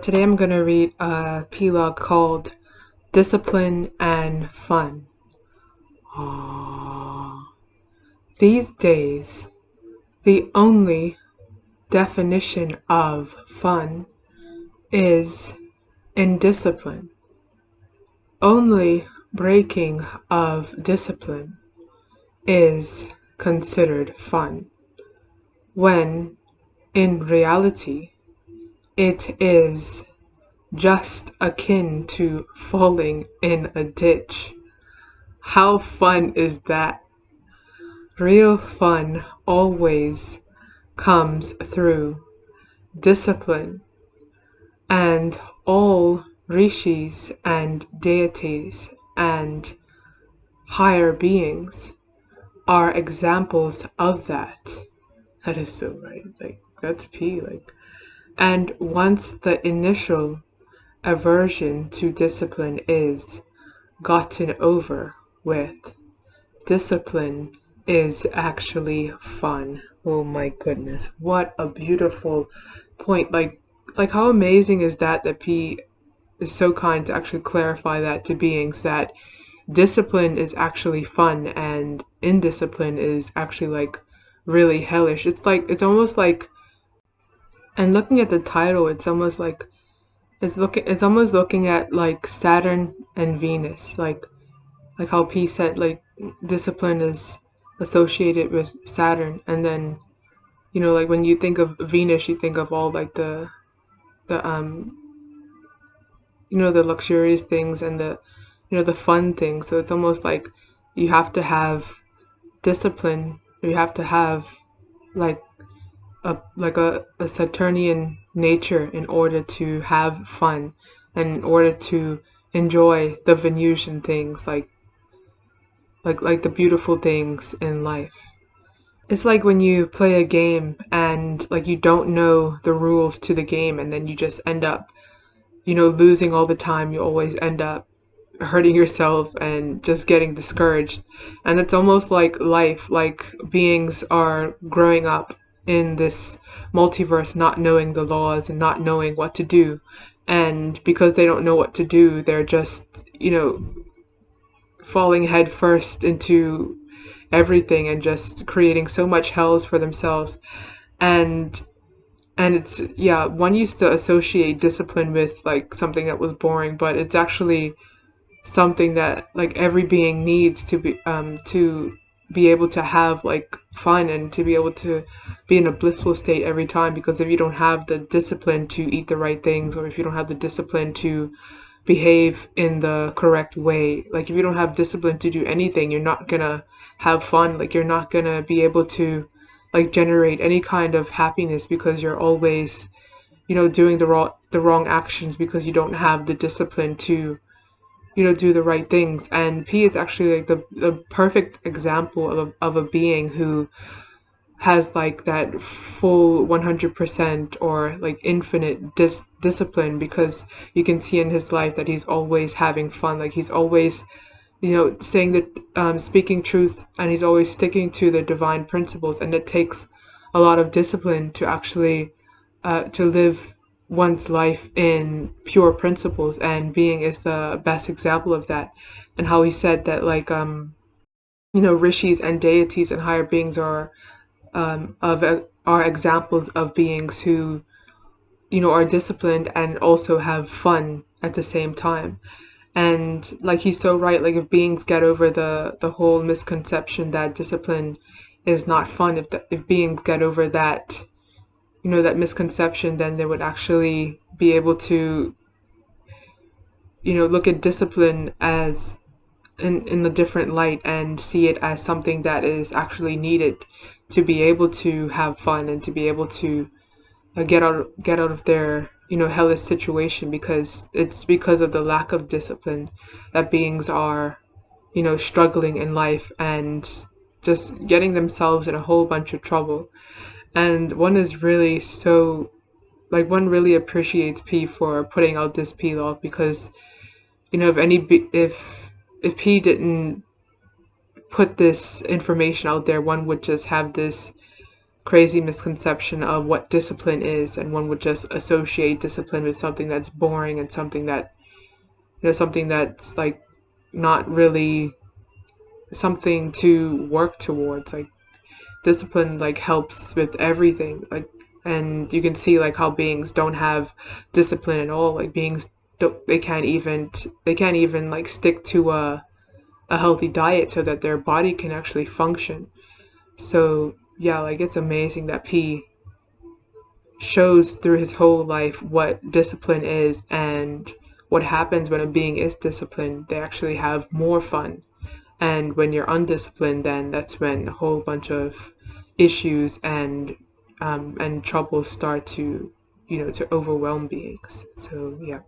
Today I'm going to read a Plog called Discipline and Fun. These days, the only definition of fun is indiscipline. Only breaking of discipline is considered fun, when in reality it is just akin to falling in a ditch. How fun is that? Real fun always comes through discipline, and all rishis and deities and higher beings are examples of that. That is so right. That's P. And once the initial aversion to discipline is gotten over with, discipline is actually fun. Oh my goodness, what a beautiful point. Like how amazing is that P is so kind to actually clarify that to beings, that discipline is actually fun and indiscipline is actually really hellish. It's almost like, and looking at the title, it's almost like it's almost looking at Saturn and Venus, like how P said discipline is associated with Saturn, and then when you think of Venus, you think of all the the luxurious things and the fun things. So it's almost like you have to have discipline, or you have to have a Saturnian nature in order to have fun, and in order to enjoy the Venusian things, like the beautiful things in life. It's like when you play a game and you don't know the rules to the game, and then you just end up losing all the time. You always end up hurting yourself and just getting discouraged. And it's almost like life, like beings are growing up in this multiverse, not knowing the laws and not knowing what to do. And because they don't know what to do, they're just falling head first into everything and just creating so much hells for themselves. And it's, yeah, one used to associate discipline with something that was boring, but it's actually something that every being needs to be able to have fun, and to be able to be in a blissful state every time. Because if you don't have the discipline to eat the right things, or if you don't have the discipline to behave in the correct way, if you don't have discipline to do anything, you're not gonna have fun. You're not gonna be able to generate any kind of happiness, because you're always doing the wrong actions, because you don't have the discipline to do the right things. And P is actually the perfect example of a being who has that full 100% or infinite discipline, because you can see in his life that he's always having fun. He's always saying that speaking truth, and he's always sticking to the divine principles. And it takes a lot of discipline to actually to live one's life in pure principles, and being is the best example of that. And how he said that rishis and deities and higher beings are examples of beings who are disciplined and also have fun at the same time. And he's so right, if beings get over the whole misconception that discipline is not fun, if beings get over that that misconception, then they would actually be able to look at discipline as in a different light, and see it as something that is actually needed to be able to have fun, and to be able to get out of their hellish situation, because it's because of the lack of discipline that beings are struggling in life and just getting themselves in a whole bunch of trouble. And one is really so one really appreciates P for putting out this Plog, because if P didn't put this information out there, one would just have this crazy misconception of what discipline is, and one would just associate discipline with something that's boring and something that, something that's like not really something to work towards. Like discipline like helps with everything. Like, and you can see like how beings don't have discipline at all. Like beings don't, they can't even like stick to a healthy diet so that their body can actually function. So yeah, like it's amazing that P shows through his whole life what discipline is and what happens when a being is disciplined. They actually have more fun. And when you're undisciplined, then that's when a whole bunch of issues and troubles start to, to overwhelm beings. So yeah.